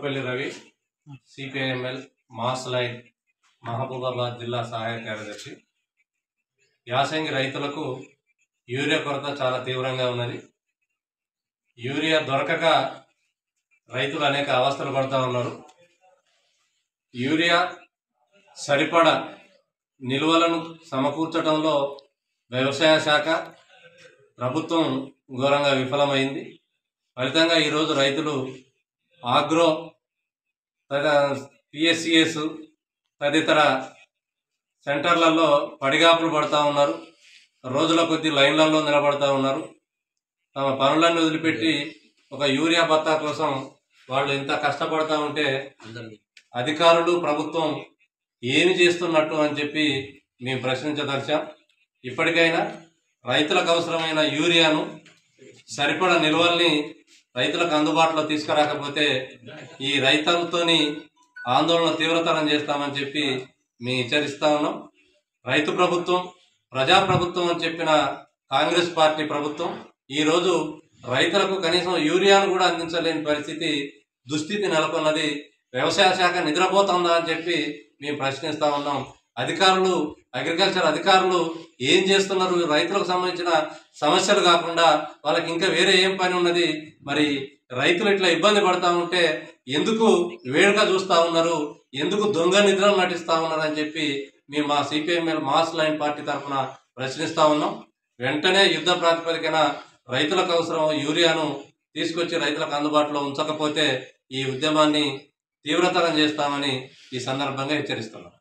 Kothapalli Ravi CPIML mass line Mahabubabad జిల్లా సహాయ కార్యదర్శి. యాసంగి రైతులకు యూరియా కొరత చాలా తీవ్రంగా ఉన్నది. యూరియా దొరకక రైతులు అనేక అవస్థలు పడుతూ ఉన్నారు. యూరియా సరిపడ నిల్వలను సమకూర్చడంలో వ్యవసాయ శాఖ ప్రభుత్వం ఘోరంగా విఫలమైంది. ఫలితంగా ఈరోజు రైతులు ఆగ్రో పిఎస్సిఎస్ తదితర సెంటర్లలో పడిగాపులు పడుతూ ఉన్నారు. రోజుల కొద్ది లైన్లలో నిలబడతా ఉన్నారు. తమ పనులన్నీ వదిలిపెట్టి ఒక యూరియా బత్తా కోసం వాళ్ళు ఎంత కష్టపడతా ఉంటే అధికారులు ప్రభుత్వం ఏమి చేస్తున్నట్టు అని చెప్పి మేము ప్రశ్నించదలిచాం. ఇప్పటికైనా రైతులకు అవసరమైన యూరియాను సరిపడ నిల్వల్ని రైతులకు అందుబాటులో తీసుకురాకపోతే ఈ రైతులతోని ఆందోళన తీవ్రతరం చేస్తామని చెప్పి మేము హెచ్చరిస్తా ఉన్నాం. రైతు ప్రభుత్వం, ప్రజాప్రభుత్వం అని చెప్పిన కాంగ్రెస్ పార్టీ ప్రభుత్వం ఈరోజు రైతులకు కనీసం యూరియాను కూడా అందించలేని దుస్థితి నెలకొన్నది. వ్యవసాయ శాఖ నిద్రపోతుందా అని చెప్పి మేము ప్రశ్నిస్తా ఉన్నాం. అధికారులు, అగ్రికల్చర్ అధికారులు ఏం చేస్తున్నారు? రైతులకు సంబంధించిన సమస్యలు కాకుండా వాళ్ళకి ఇంకా వేరే ఏం పని ఉన్నది? మరి రైతులు ఇట్లా ఇబ్బంది పడతా ఉంటే ఎందుకు వేడుక చూస్తూ ఉన్నారు? ఎందుకు దొంగ నిద్రలు నటిస్తూ ఉన్నారు అని చెప్పి మేము మా సిపిఎంఎల్ మాస్ లైన్ పార్టీ తరఫున ప్రశ్నిస్తా ఉన్నాం. వెంటనే యుద్ధ ప్రాతిపదికన రైతులకు అవసరం యూరియాను తీసుకొచ్చి రైతులకు అందుబాటులో ఉంచకపోతే ఈ ఉద్యమాన్ని తీవ్రతరం చేస్తామని ఈ సందర్భంగా హెచ్చరిస్తున్నాం.